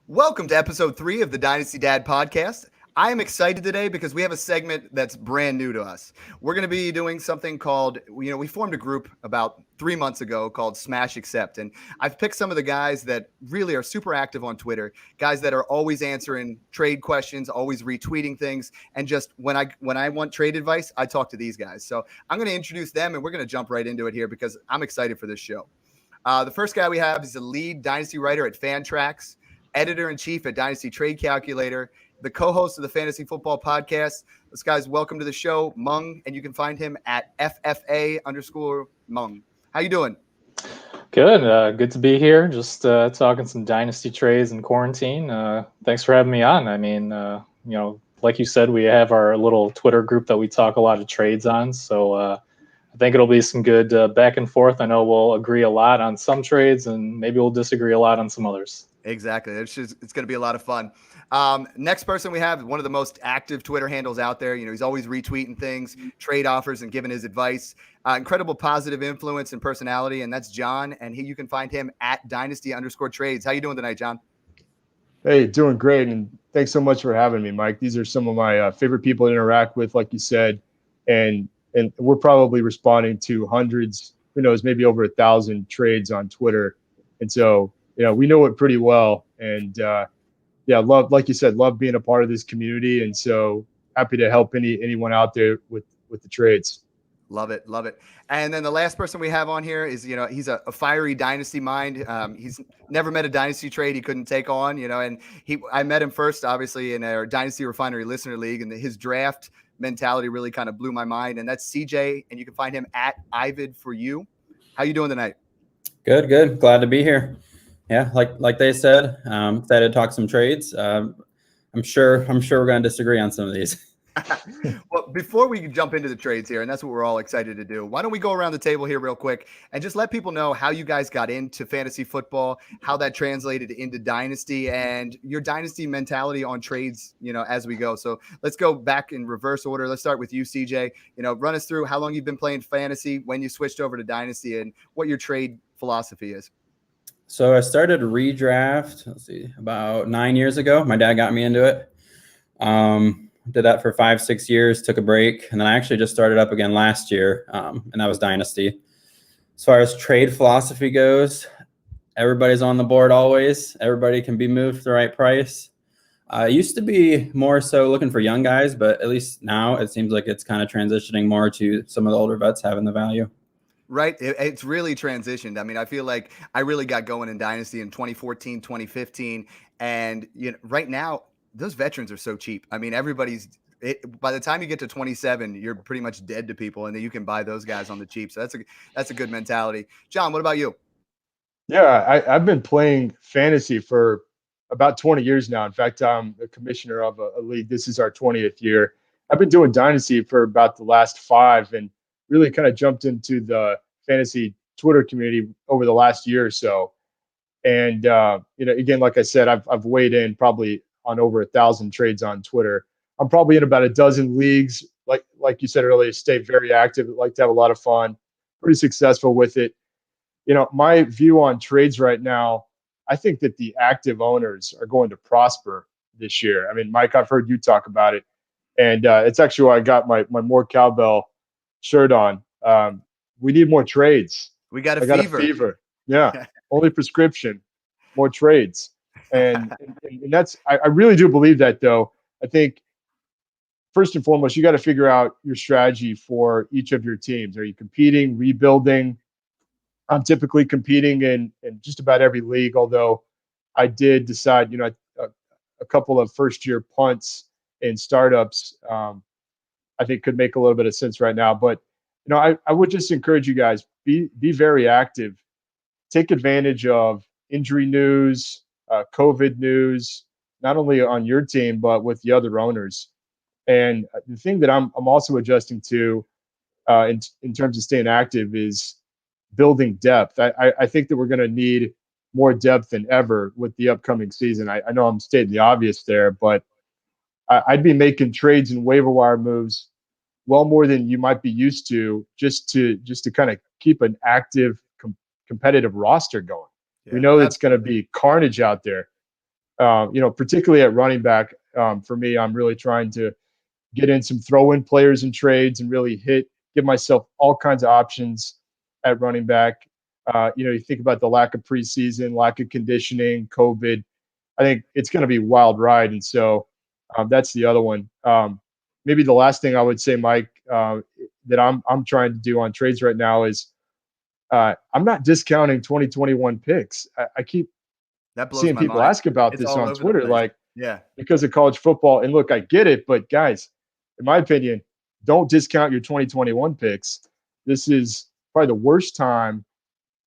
Welcome to episode 3 of the Dynasty Dad podcast. I am excited today because we have a segment that's brand new to us. We're going to be doing something called, we formed a group about 3 months ago called Smash Accept. And I've picked some of the guys that really are super active on Twitter, guys that are always answering trade questions, always retweeting things. And just when I want trade advice, I talk to these guys. So I'm going to introduce them and we're going to jump right into it here because I'm excited for this show. The first guy we have is the lead Dynasty writer at Fantrax, editor-in-chief at Dynasty Trade Calculator, the co-host of the Fantasy Football Podcast. This guy's welcome to the show, Mung, and you can find him at FFA_Mung. How you doing? Good. Good to be here. Just talking some Dynasty trades in quarantine. Thanks for having me on. I mean, like you said, we have our little Twitter group that we talk a lot of trades on. So I think it'll be some good back and forth. I know we'll agree a lot on some trades and maybe we'll disagree a lot on some others. Exactly. It's going to be a lot of fun. Next person we have, one of the most active Twitter handles out there. He's always retweeting things, trade offers, and giving his advice. Incredible positive influence and personality, and that's John. And you can find him at Dynasty_trades. How you doing tonight, John? Hey, doing great, and thanks so much for having me, Mike. These are some of my favorite people to interact with, like you said, and we're probably responding to hundreds, who knows, maybe over 1,000 trades on Twitter, and so we know it pretty well, and love, like you said, love being a part of this community, and so happy to help anyone out there with the trades. Love it. And then the last person we have on here is, he's a fiery Dynasty mind. He's never met a Dynasty trade he couldn't take on, and I met him first, obviously, in our Dynasty Refinery Listener League, and his draft mentality really kind of blew my mind. And that's CJ, and you can find him at IvidForYou. How you doing tonight? Good. Glad to be here. Yeah, like they said, excited to talk some trades. I'm sure we're going to disagree on some of these. Well, before we jump into the trades here, and that's what we're all excited to do, why don't we go around the table here real quick and just let people know how you guys got into fantasy football, how that translated into Dynasty, and your Dynasty mentality on trades, as we go. So let's go back in reverse order. Let's start with you, CJ. Run us through how long you've been playing fantasy, when you switched over to Dynasty, and what your trade philosophy is. So I started redraft, about 9 years ago. My dad got me into it. Did that for 5-6 years, took a break, and then I actually just started up again last year, and that was Dynasty. As far as trade philosophy goes, everybody's on the board always. Everybody can be moved for the right price. It used to be more so looking for young guys, but at least now it seems like it's kind of transitioning more to some of the older vets having the value. Right. It's really transitioned. I mean, I feel like I really got going in Dynasty in 2014, 2015. And right now, those veterans are so cheap. I mean, by the time you get to 27, you're pretty much dead to people, and then you can buy those guys on the cheap. So that's a good mentality. John, what about you? Yeah, I've been playing fantasy for about 20 years now. In fact, I'm the commissioner of a league. This is our 20th year. I've been doing Dynasty for about the last 5, and really kind of jumped into the fantasy Twitter community over the last year or so. And, again, like I said, I've weighed in probably on over 1,000 trades on Twitter. I'm probably in about a dozen leagues. Like you said earlier, stay very active. Like to have a lot of fun, pretty successful with it. My view on trades right now, I think that the active owners are going to prosper this year. I mean, Mike, I've heard you talk about it. And it's actually why I got my More Cowbell shirt on. We need more trades. I got a fever. Yeah. Only prescription, more trades. And that's, I really do believe that, though. I think first and foremost, you got to figure out your strategy for each of your teams. Are you competing, rebuilding? I'm typically competing in just about every league, although I did decide, a couple of first-year punts in startups, I think could make a little bit of sense right now. But, I would just encourage you guys, be very active. Take advantage of injury news, COVID news, not only on your team, but with the other owners. And the thing that I'm also adjusting to in terms of staying active is building depth. I think that we're going to need more depth than ever with the upcoming season. I know I'm stating the obvious there, but I'd be making trades and waiver wire moves well more than you might be used to, just to kind of keep an active competitive roster going. Yeah, we know it's going to be carnage out there. Particularly at running back. For me, I'm really trying to get in some throw-in players and trades and really give myself all kinds of options at running back. You think about the lack of preseason, lack of conditioning, COVID. I think it's going to be a wild ride. And so that's the other one. Maybe the last thing I would say, Mike, that I'm trying to do on trades right now is I'm not discounting 2021 picks. I keep That blows seeing my people mind. ask about It's this all on over the Twitter, place. like Yeah. because of college football. And look, I get it, but guys, in my opinion, don't discount your 2021 picks. This is probably the worst time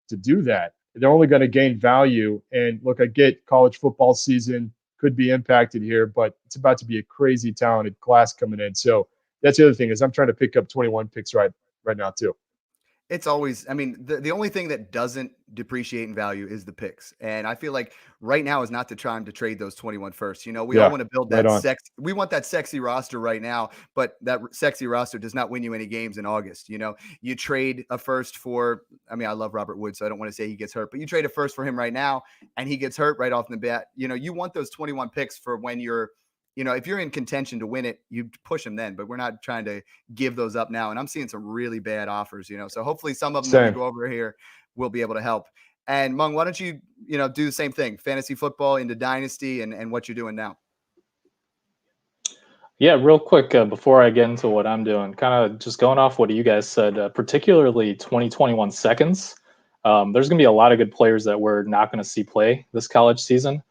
to do that. They're only going to gain value. And look, I get college football season could be impacted here, but it's about to be a crazy talented class coming in. So that's the other thing is I'm trying to pick up 21 picks right now too. It's always, I mean, the only thing that doesn't depreciate in value is the picks. And I feel like right now is not the time to trade those 21 first. We all want to build right that on. we want that sexy roster right now, but that sexy roster does not win you any games in August. You trade a first for, I mean, I love Robert Woods, so I don't want to say he gets hurt, but you trade a first for him right now and he gets hurt right off the bat. You want those 21 picks for when you're, if you're in contention to win it, you push them then, but we're not trying to give those up now. And I'm seeing some really bad offers, so hopefully some of them that we go over here will be able to help. And Mung, why don't you, do the same thing, fantasy football into Dynasty and what you're doing now? Yeah, real quick, before I get into what I'm doing, kind of just going off what you guys said, particularly 2021 seconds. There's going to be a lot of good players that we're not going to see play this college season.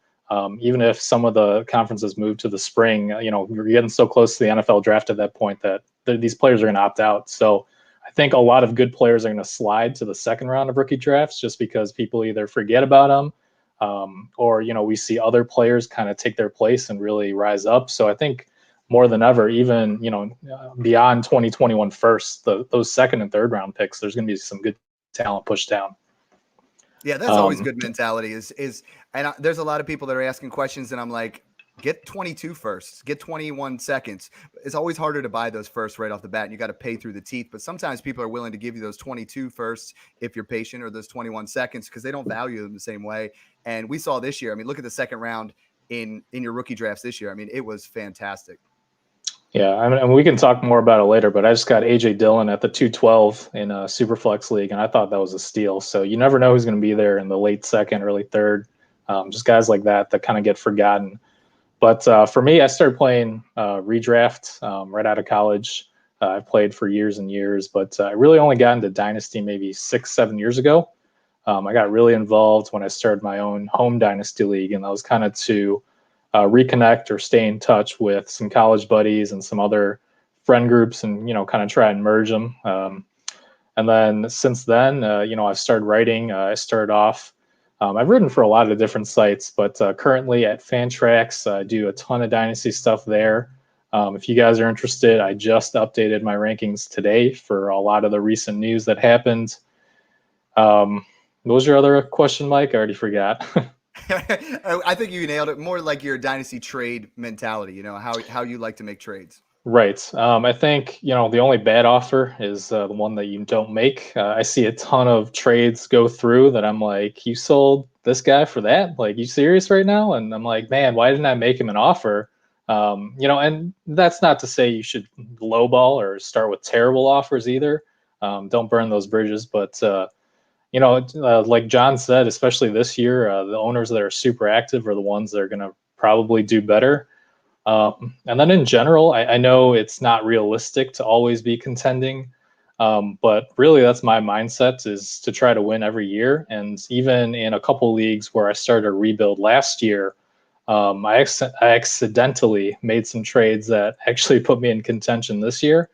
Even if some of the conferences move to the spring, you're getting so close to the NFL draft at that point that these players are going to opt out. So I think a lot of good players are going to slide to the second round of rookie drafts just because people either forget about them or, we see other players kind of take their place and really rise up. So I think more than ever, even, beyond 2021 first, those second and third round picks, there's going to be some good talent pushed down. Yeah, that's always good mentality and there's a lot of people that are asking questions and I'm like, get 22 first, get 21 seconds. It's always harder to buy those first right off the bat and you got to pay through the teeth. But sometimes people are willing to give you those 22 first if you're patient or those 21 seconds because they don't value them the same way. And we saw this year, I mean, look at the second round in your rookie drafts this year. I mean, it was fantastic. Yeah, I mean, and we can talk more about it later, but I just got AJ Dillon at the 212 in a Superflex league, and I thought that was a steal. So you never know who's going to be there in the late second, early third. Just guys like that kind of get forgotten. But for me, I started playing redraft right out of college. I've played for years and years, but I really only got into Dynasty maybe 6-7 years ago. I got really involved when I started my own home Dynasty league, and that was kind of to reconnect or stay in touch with some college buddies and some other friend groups and, kind of try and merge them. And then since then, I've started writing. I started off, I've written for a lot of different sites, but currently at Fantrax, I do a ton of Dynasty stuff there. If you guys are interested, I just updated my rankings today for a lot of the recent news that happened. What was your other question, Mike? I already forgot. I think you nailed it. More like your Dynasty trade mentality, how you like to make trades. Right. I think, the only bad offer is the one that you don't make. I see a ton of trades go through that I'm like, you sold this guy for that? Like, you serious right now? And I'm like, man, why didn't I make him an offer? And that's not to say you should lowball or start with terrible offers either. Don't burn those bridges. But, like John said, especially this year, the owners that are super active are the ones that are going to probably do better. And then in general, I know it's not realistic to always be contending, but really that's my mindset is to try to win every year. And even in a couple leagues where I started a rebuild last year, I accidentally made some trades that actually put me in contention this year.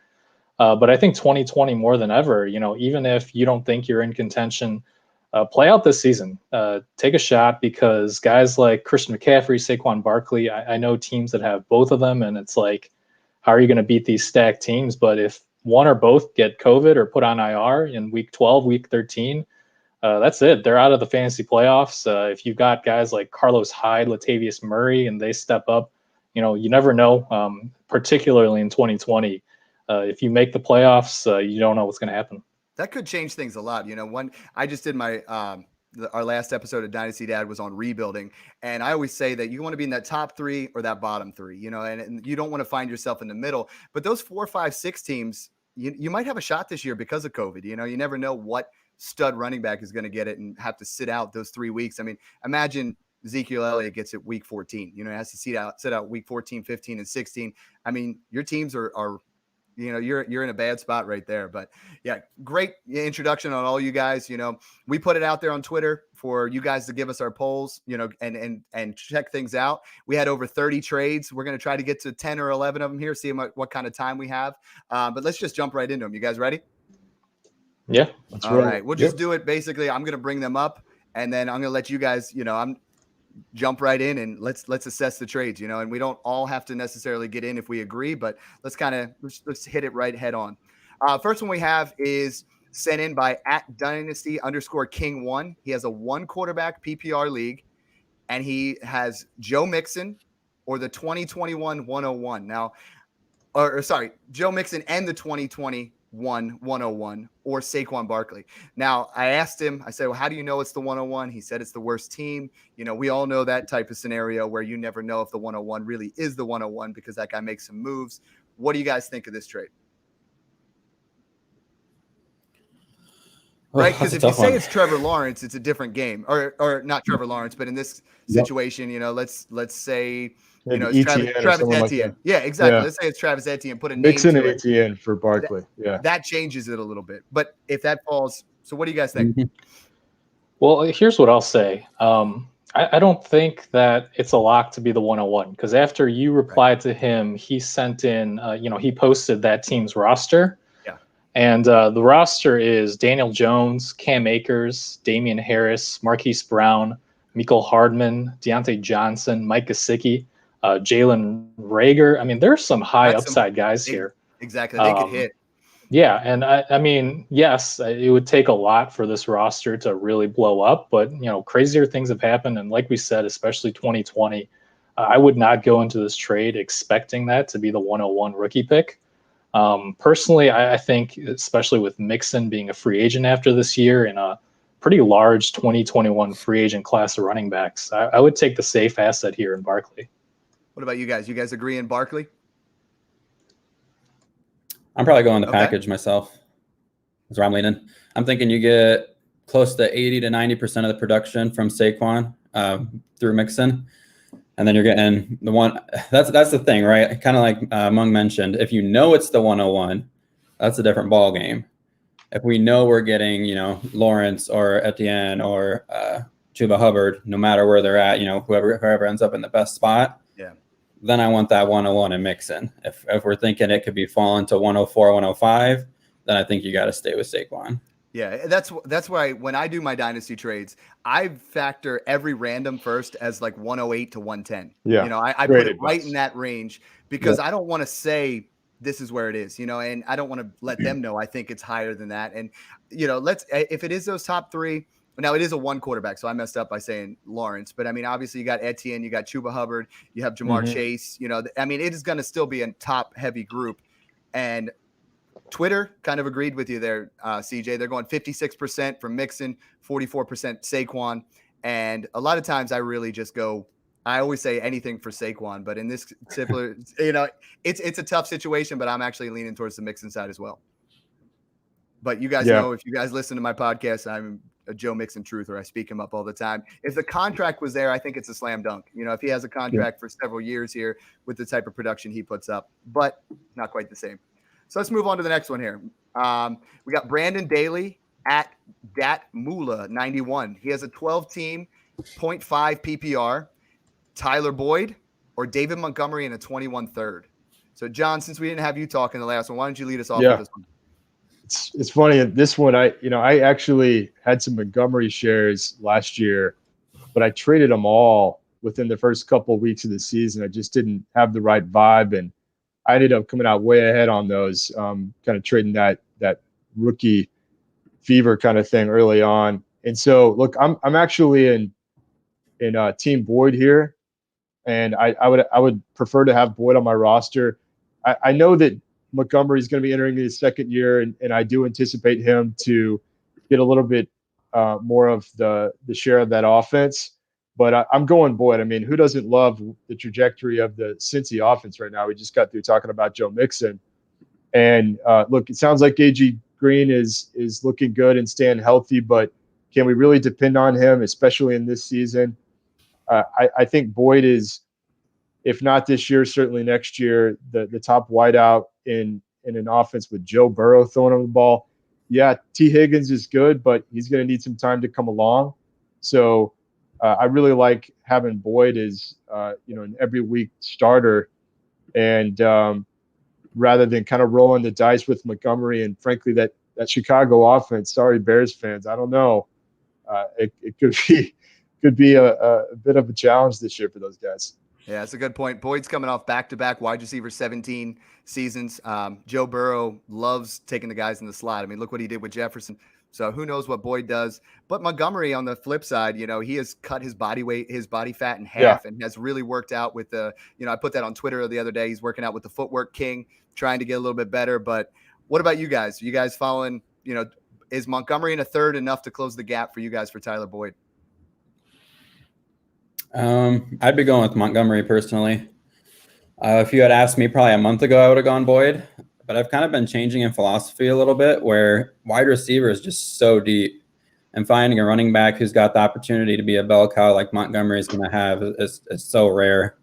But I think 2020 more than ever, even if you don't think you're in contention, play out this season. Take a shot because guys like Christian McCaffrey, Saquon Barkley, I know teams that have both of them, and it's like, how are you going to beat these stacked teams? But if one or both get COVID or put on IR in week 12, week 13, that's it. They're out of the fantasy playoffs. If you've got guys like Carlos Hyde, Latavius Murray, and they step up, you never know, particularly in 2020. If you make the playoffs, you don't know what's going to happen. That could change things a lot. When I just did my our last episode of Dynasty Dad was on rebuilding. And I always say that you want to be in that top 3 or that bottom 3, and you don't want to find yourself in the middle. But those 4, 5, 6 teams, you might have a shot this year because of COVID. You never know what stud running back is going to get it and have to sit out those 3 weeks. I mean, imagine Ezekiel Elliott gets it week 14, has to sit out week 14, 15, and 16. I mean, your teams are you're in a bad spot right there. But yeah, great introduction on all you guys. We put it out there on Twitter for you guys to give us our polls, and check things out. We had over 30 trades. We're going to try to get to 10 or 11 of them here, see what kind of time we have. But let's just jump right into them. You guys ready? Yeah. All right. We'll just do it. Basically, I'm going to bring them up, and then I'm going to let you guys, jump right in and let's assess the trades, and we don't all have to necessarily get in if we agree, but let's hit it right head on. First one we have is sent in by @Dynasty_King1. He has a 1 quarterback PPR league, and he has Joe Mixon or the 2021 101. Now, Joe Mixon and the 2021 101 or Saquon Barkley. Now, I asked him, I said, well, how do you know it's the 101? He said it's the worst team. We all know that type of scenario where you never know if the 101 really is the 101 because that guy makes some moves. What do you guys think of this trade? Right? Because if you say it's Trevor Lawrence, it's a different game. Or not Trevor Lawrence, but in this situation, let's say it's Travis Etienne. Yeah, exactly. Yeah. Let's say it's Travis Etienne. Put a Mixon name to and Etienne for Barkley. That changes it a little bit. But if that falls, so what do you guys think? Well, here's what I'll say. I don't think that it's a lock to be the 101 because after you replied to him, he sent in, he posted that team's roster. Yeah. And the roster is Daniel Jones, Cam Akers, Damian Harris, Marquise Brown, Mecole Hardman, Deontay Johnson, Mike Gesicki, Jalen Reagor. I mean, there's some high upside guys here. Exactly. They could hit. Yeah. And I mean, yes, it would take a lot for this roster to really blow up, but, crazier things have happened. And like we said, especially 2020, I would not go into this trade expecting that to be the 101 rookie pick. Personally, I think, especially with Mixon being a free agent after this year and a pretty large 2021 free agent class of running backs, I would take the safe asset here in Barkley. What about you guys? You guys agree in Barkley? I'm probably going the package myself. That's where I'm leaning. I'm thinking you get close to 80 to 90% of the production from Saquon through Mixon. And then you're getting the one. That's the thing, right? Kind of like Mung mentioned, if you know it's the 101, that's a different ball game. If we know we're getting, Lawrence or Etienne or Chuba Hubbard, no matter where they're at, whoever ends up in the best spot, then I want that 101 and Mixon. If we're thinking it could be falling to 104, 105, then I think you got to stay with Saquon. Yeah, that's why when I do my dynasty trades, I factor every random first as like 108 to 110. Yeah, I put it right in that range because I don't want to say this is where it is, and I don't want to let them know I think it's higher than that. And if it is those top 3. Now, it is a 1 quarterback, so I messed up by saying Lawrence. But, I mean, obviously, you got Etienne, you got Chuba Hubbard, you have Jamar Chase. It is going to still be a top-heavy group. And Twitter kind of agreed with you there, CJ. They're going 56% from Mixon, 44% Saquon. And a lot of times I really just go – I always say anything for Saquon. But in this particular it's a tough situation, but I'm actually leaning towards the Mixon side as well. But you guys know, if you guys listen to my podcast, I'm a Joe Mixon truther. I speak him up all the time. If the contract was there, I think it's a slam dunk. If he has a contract for several years here with the type of production he puts up, but not quite the same. So let's move on to the next one here. We got Brandon Daly @DatMula91. He has a 12-team, 0.5 PPR. Tyler Boyd or David Montgomery in a 21 third. So, John, since we didn't have you talk in the last one, why don't you lead us off with this one? It's funny. This one, I actually had some Montgomery shares last year, but I traded them all within the first couple of weeks of the season. I just didn't have the right vibe, and I ended up coming out way ahead on those, kind of trading that rookie fever kind of thing early on. And so, look, I'm actually in Team Boyd here, and I would prefer to have Boyd on my roster. I know that Montgomery is going to be entering his second year, and I do anticipate him to get a little bit more of the share of that offense. But I'm going Boyd. I mean, who doesn't love the trajectory of the Cincy offense right now? We just got through talking about Joe Mixon. And look, it sounds like A.J. Green is looking good and staying healthy, but can we really depend on him, especially in this season? I think Boyd is, if not this year, certainly next year, the top wideout in an offense with Joe Burrow throwing him the ball. Yeah, T. Higgins is good, but he's going to need some time to come along. So I really like having Boyd as an every week starter, and rather than kind of rolling the dice with Montgomery and frankly that Chicago offense. Sorry, Bears fans, I don't know. It could be a bit of a challenge this year for those guys. Yeah, that's a good point. Boyd's coming off back-to-back wide receiver 17 seasons. Joe Burrow loves taking the guys in the slot. I mean, look what he did with Jefferson. So who knows what Boyd does. But Montgomery, on the flip side, he has cut his body weight, his body fat in half, and has really worked out with the, I put that on Twitter the other day. He's working out with the footwork king, trying to get a little bit better. But what about you guys? You guys following, is Montgomery in a third enough to close the gap for you guys for Tyler Boyd? I'd be going with Montgomery personally. If you had asked me probably a month ago, I would have gone Boyd, but I've kind of been changing in philosophy a little bit where wide receiver is just so deep, and finding a running back who's got the opportunity to be a bell cow like Montgomery is going to have is so rare.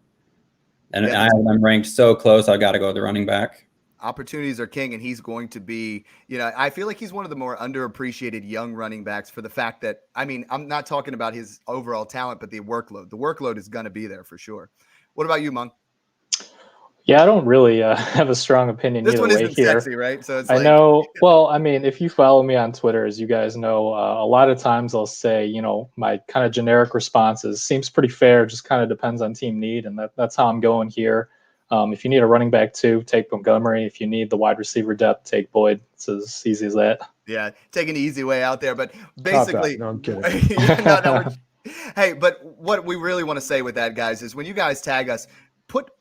And I have them ranked so close, I got to go with the running back. Opportunities are king, and he's going to be, I feel like he's one of the more underappreciated young running backs for the fact that, I mean, I'm not talking about his overall talent, but the workload. The workload is going to be there for sure. What about you, Monk? Yeah, I don't really have a strong opinion this either one way isn't here. Sexy, right? So it's I know. Well, I mean, if you follow me on Twitter, as you guys know, a lot of times I'll say, my kind of generic responses seems pretty fair. Just kind of depends on team need, and that's how I'm going here. If you need a running back too, take Montgomery. If you need the wide receiver depth, take Boyd. It's as easy as that. Yeah, taking the easy way out there, but basically, no, I'm kidding. Hey, but what we really want to say with that, guys, is when you guys tag us,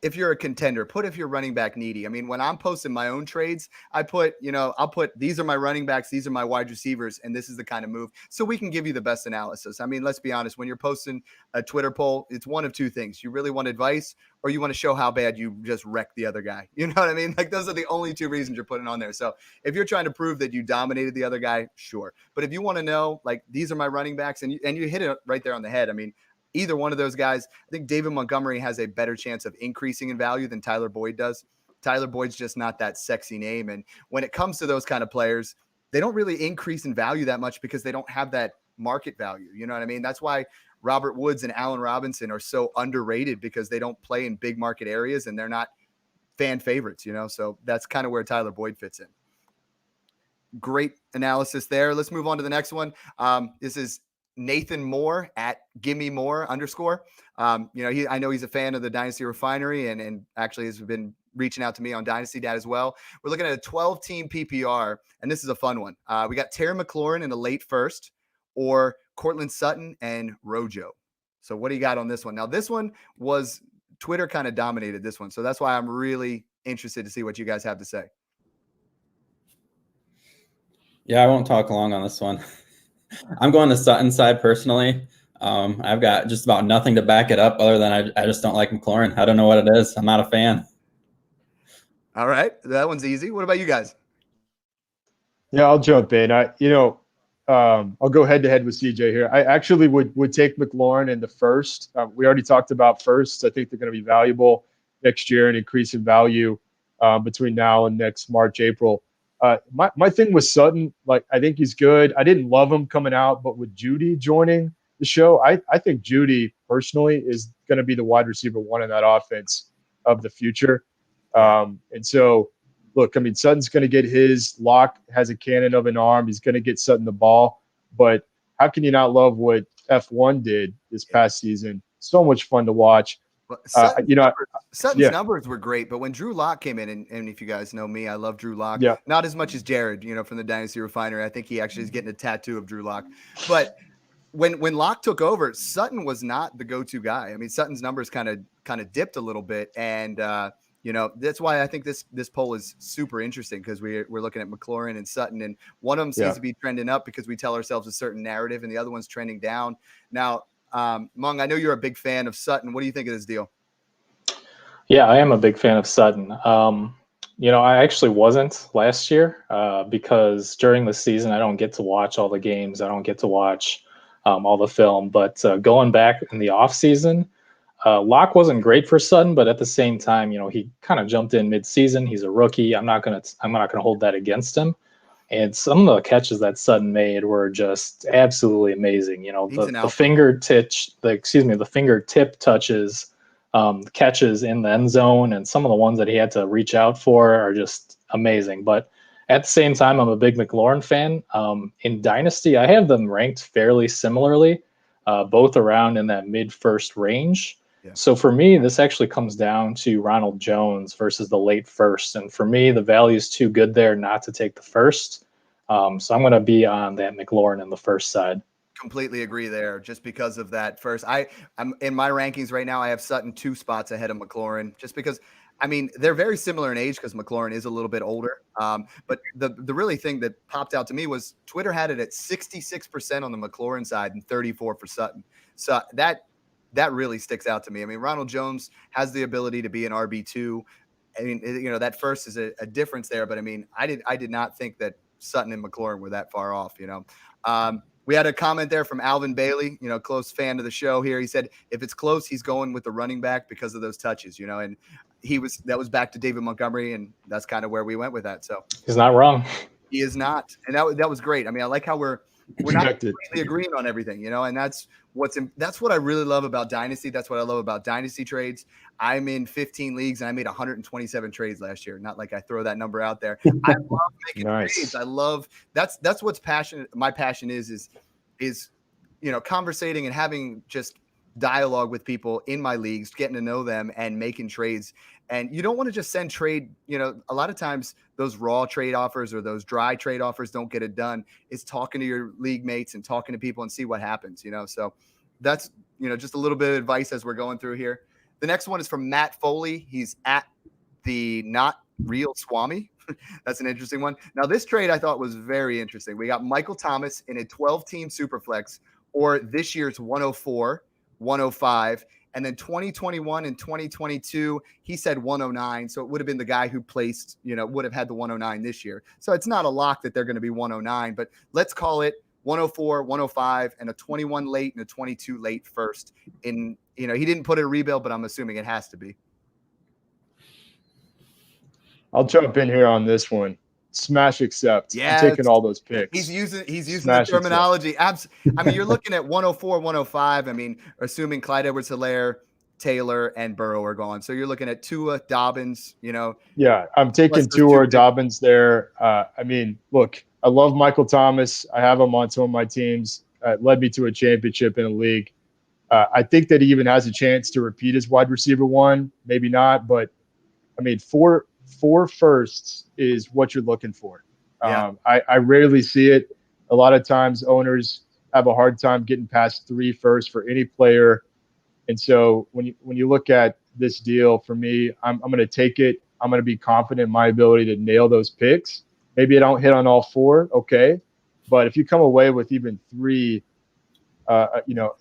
if you're a contender, if you're running back needy. I mean, when I'm posting my own trades, I put, I'll put, these are my running backs, these are my wide receivers, and this is the kind of move. So we can give you the best analysis. I mean, let's be honest, when you're posting a Twitter poll, it's one of two things. You really want advice, or you want to show how bad you just wrecked the other guy. You know what I mean? Like, those are the only two reasons you're putting on there. So if you're trying to prove that you dominated the other guy, sure. But if you want to know, like, these are my running backs, and you hit it right there on the head. I mean, either one of those guys, I think David Montgomery has a better chance of increasing in value than Tyler Boyd does. Tyler Boyd's just not that sexy name. And when it comes to those kind of players, they don't really increase in value that much because they don't have that market value. You know what I mean? That's why Robert Woods and Allen Robinson are so underrated, because they don't play in big market areas and they're not fan favorites, So that's kind of where Tyler Boyd fits in. Great analysis there. Let's move on to the next one. This is Nathan Moore at Gimme More _. I know he's a fan of the Dynasty Refinery and actually has been reaching out to me on Dynasty Dad as well. We're looking at a 12-team PPR, and this is a fun one. We got Terry McLaurin in the late first, or Cortland Sutton and Rojo. So what do you got on this one? Now, this one was Twitter kind of dominated this one, so that's why I'm really interested to see what you guys have to say. Yeah, I won't talk long on this one. I'm going to Sutton's side personally. I've got just about nothing to back it up other than I just don't like McLaurin. I don't know what it is. I'm not a fan. All right. That one's easy. What about you guys? Yeah, I'll jump in. I'll go head to head with CJ here. I actually would take McLaurin in the first. We already talked about firsts. I think they're going to be valuable next year and increase in value between now and next March, April. My thing with Sutton, like, I think he's good. I didn't love him coming out, but with Judy joining the show, I think Judy personally is going to be the wide receiver one in that offense of the future. And so, look, I mean, Sutton's going to get his lock, has a cannon of an arm. He's going to get Sutton the ball. But how can you not love what F1 did this past season? So much fun to watch. Sutton's numbers were great, but when Drew Lock came in, and if you guys know me, I love Drew Lock. Yeah. Not as much as Jared, from the Dynasty Refinery. I think he actually is getting a tattoo of Drew Lock. But when Lock took over, Sutton was not the go-to guy. I mean, Sutton's numbers kind of dipped a little bit, and That's why I think this poll is super interesting, because we're looking at McLaurin and Sutton, and one of them seems to be trending up because we tell ourselves a certain narrative, and the other one's trending down. Now, Mung, I know you're a big fan of Sutton. What do you think of this deal? Yeah, I am a big fan of Sutton. I actually wasn't last year because during the season I don't get to watch all the games. I don't get to watch all the film. But going back in the off season, Locke wasn't great for Sutton, but at the same time, he kind of jumped in mid-season. He's a rookie. I'm not gonna hold that against him. And some of the catches that Sutton made were just absolutely amazing. The fingertip touches, catches in the end zone, and some of the ones that he had to reach out for are just amazing. But at the same time, I'm a big McLaurin fan. In Dynasty, I have them ranked fairly similarly, both around in that mid-first range. Yeah. So for me, this actually comes down to Ronald Jones versus the late first. And for me, the value is too good there not to take the first. So I'm going to be on that McLaurin in the first side. Completely agree there, just because of that first. I'm in my rankings right now. I have Sutton 2 spots ahead of McLaurin, just because, they're very similar in age, because McLaurin is a little bit older. But the really thing that popped out to me was Twitter had it at 66% on the McLaurin side and 34% for Sutton. So that really sticks out to me. Ronald Jones has the ability to be an RB2. That first is a difference there, but I did not think that Sutton and McLaurin were that far off. We had a comment there from Alvin Bailey, close fan of the show here. He said, if it's close, he's going with the running back because of those touches, and that was back to David Montgomery, and that's kind of where we went with that. So he's not wrong. He is not. And that was great. I like how we're not completely agreeing on everything, and that's what I really love about Dynasty. That's what I love about Dynasty trades. I'm in 15 leagues and I made 127 trades last year. Not like I throw that number out there. I love making trades. I love that's what's passionate. My passion is conversating and having just dialogue with people in my leagues, getting to know them and making trades. And you don't want to just send trade. A lot of times those raw trade offers or those dry trade offers don't get it done. It's talking to your league mates and talking to people and see what happens, So that's, just a little bit of advice as we're going through here. The next one is from Matt Foley. He's at the Not Real Swami. That's an interesting one. Now, this trade I thought was very interesting. We got Michael Thomas in a 12-team Superflex, or this year's 104, 105, and then 2021 and 2022, he said 109. So it would have been the guy who placed, would have had the 109 this year. So it's not a lock that they're going to be 109, but let's call it 104, 105, and a 21 late and a 22 late first. He didn't put a rebuild, but I'm assuming it has to be. I'll jump in here on this one. Smash accept. Yeah, I'm taking all those picks. He's using the terminology. You're looking at 104, 105. Assuming Clyde Edwards-Helaire, Taylor, and Burrow are gone. So you're looking at Tua, Dobbins, Yeah, I'm taking Tua or Dobbins there. Look, I love Michael Thomas. I have him on some of my teams. It led me to a championship in a league. I think that he even has a chance to repeat as wide receiver 1. Maybe not, but four firsts is what you're looking for. Yeah. I rarely see it. A lot of times owners have a hard time getting past 3 firsts for any player. And so when you look at this deal, for me, I'm going to take it. I'm going to be confident in my ability to nail those picks. Maybe I don't hit on all 4. Okay. But if you come away with even 3,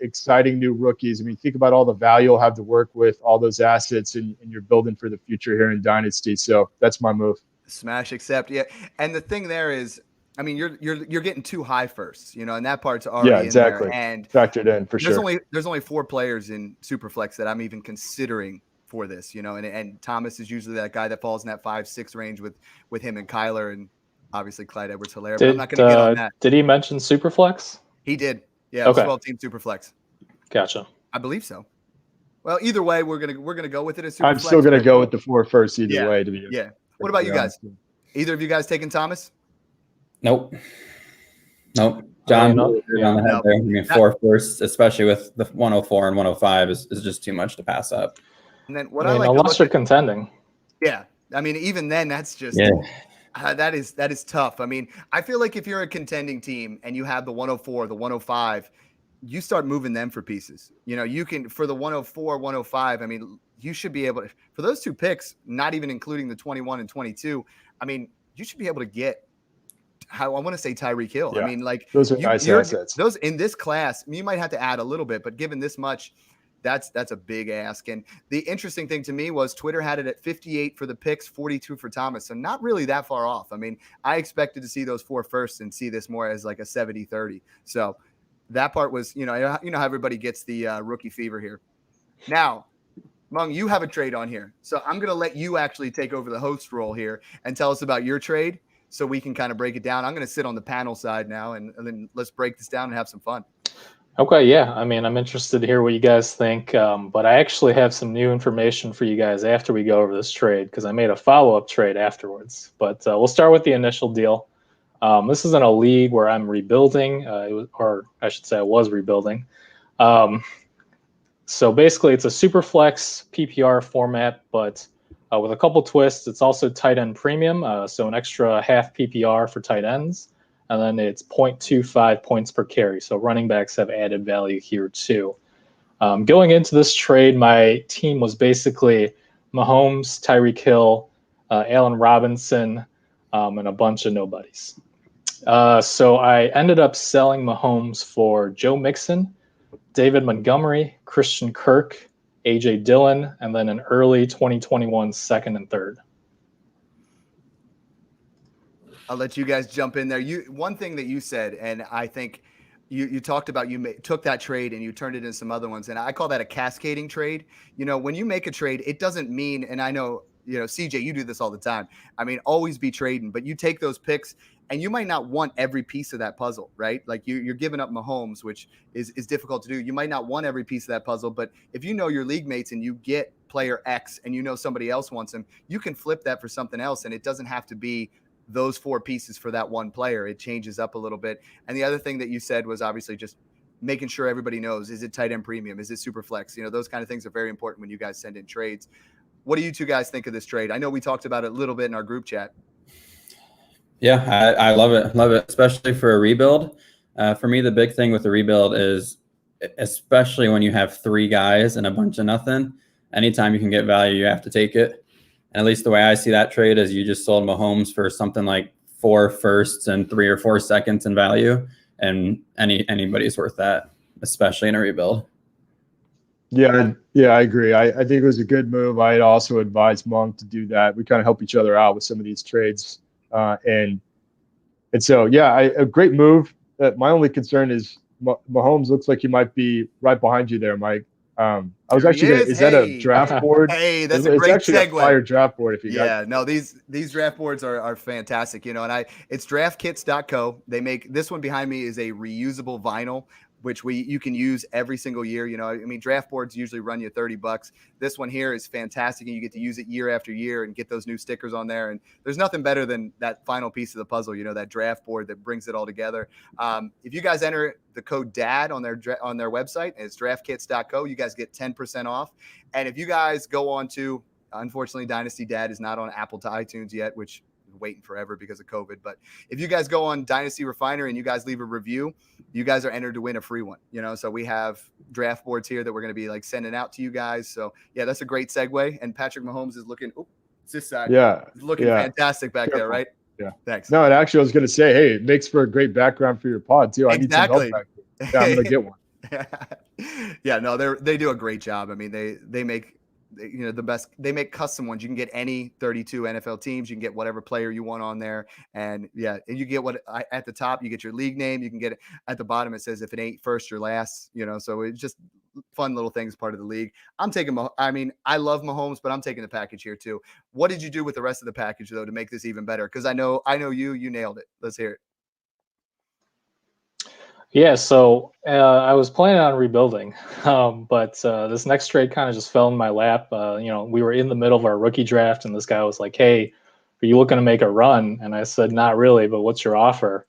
exciting new rookies. Think about all the value you'll have to work with, all those assets, and you're building for the future here in Dynasty. So that's my move. Smash accept. Yeah. And the thing there is, you're getting 2 high firsts, and that part's already in there. And factored in for sure. There's only 4 players in Superflex that I'm even considering for this, and Thomas is usually that guy that falls in that 5-6 range with him and Kyler, and obviously Clyde Edwards-Helaire. But I'm not going to get on that. Did he mention Superflex? He did. Yeah, okay. 12-team Superflex. Gotcha. I believe so. Well, either way, we're gonna go with it as Superflex. I'm still gonna go with the 4 first either way. Yeah. What about you guys? Either of you guys taking Thomas? Nope. John, on the head there. 4 firsts, especially with the 104 and 105, is just too much to pass up. And then unless you're contending. Yeah, even then, that's just that is tough. I feel like if you're a contending team and you have the 104, the 105, you start moving them for pieces. You know, you can, for the 104, 105, I mean, you should be able to, for those two picks, not even including the 21 and 22, I mean, you should be able to get, how I want to say Tyreek Hill. Yeah. I mean, like Those are nice assets. Those in this class, you might have to add a little bit, but given this much, that's a big ask. And the interesting thing to me was Twitter had it at 58 for the picks, 42 for Thomas. So not really that far off. I mean, I expected to see those 4 first and see this more as like a 70-30. So that part was, you know how everybody gets the rookie fever here. Now, Mung, you have a trade on here. So I'm going to let you actually take over the host role here and tell us about your trade so we can kind of break it down. I'm going to sit on the panel side now, and then let's break this down and have some fun. Okay, yeah. I mean, I'm interested to hear what you guys think, but I actually have some new information for you guys after we go over this trade because I made a follow-up trade afterwards. But we'll start with the initial deal. This is in a league where I'm rebuilding, or I should say I was rebuilding. So basically, it's a super flex PPR format, but with a couple twists. It's also tight end premium, so an extra half PPR for tight ends. And then it's 0.25 points per carry. So running backs have added value here too. Going into this trade, my team was basically Mahomes, Tyreek Hill, Allen Robinson, and a bunch of nobodies. So I ended up selling Mahomes for Joe Mixon, David Montgomery, Christian Kirk, A.J. Dillon, and then an early 2021 second and third. I'll let you guys jump in there. One thing that you said, and I think you talked about, took that trade and you turned it into some other ones, and I call that a cascading trade. You know, when you make a trade, it doesn't mean, and I know, you know, CJ, you do this all the time. I mean, always be trading, but you take those picks and you might not want every piece of that puzzle, right? Like you're giving up Mahomes, which is difficult to do. You might not want every piece of that puzzle, but if you know your league mates and you get player X and you know somebody else wants him, you can flip that for something else, and it doesn't have to be those 4 pieces for that one player. It changes up a little bit. And the other thing that you said was obviously just making sure everybody knows, is it tight end premium? Is it super flex? You know, those kind of things are very important when you guys send in trades. What do you two guys think of this trade? I know we talked about it a little bit in our group chat. Yeah, I love it. Love it, especially for a rebuild. For me, the big thing with the rebuild is, especially when you have 3 guys and a bunch of nothing, anytime you can get value, you have to take it. And at least the way I see that trade is you just sold Mahomes for something like 4 firsts and 3 or 4 seconds in value. And anybody's worth that, especially in a rebuild. Yeah, I agree. I think it was a good move. I'd also advise Monk to do that. We kind of help each other out with some of these trades. And so, yeah, a great move. My only concern is Mahomes looks like he might be right behind you there, Mike. I was actually is that a draft board? Hey, that's a great segue. A fire draft board if you got. No, these draft boards are fantastic, you know, and it's draftkits.co. They make this one behind me is a reusable vinyl, which you can use every single year. You know, I mean, draft boards usually run you $30. This one here is fantastic, and you get to use it year after year and get those new stickers on there. And there's nothing better than that final piece of the puzzle, you know, that draft board that brings it all together. If you guys enter the code DAD on their website, it's draftkits.co, you guys get 10% off. And if you guys go on to, unfortunately, Dynasty Dad is not on Apple to iTunes yet, which waiting forever because of COVID. But if you guys go on Dynasty Refiner and you guys leave a review, you guys are entered to win a free one, you know? So we have draft boards here that we're going to be like sending out to you guys. So yeah, that's a great segue. And Patrick Mahomes is looking, it's this side. Yeah. He's looking fantastic back there, right? Yeah. Thanks. No, and actually I was going to say, hey, it makes for a great background for your pod too. I need some help back there. Yeah, I'm going to get one. Yeah, no, they do a great job. I mean, they make, you know, the best. They make custom ones. You can get any 32 NFL teams. You can get whatever player you want on there. And yeah, and you get at the top, you get your league name. You can get it at the bottom. It says if it ain't first or last, you know, so it's just fun little things, part of the league. I love Mahomes, but I'm taking the package here too. What did you do with the rest of the package though, to make this even better? Cause I know you nailed it. Let's hear it. Yeah, so I was planning on rebuilding, but this next trade kind of just fell in my lap. You know, we were in the middle of our rookie draft, and this guy was like, "Hey, are you looking to make a run?" And I said, "Not really, but what's your offer?"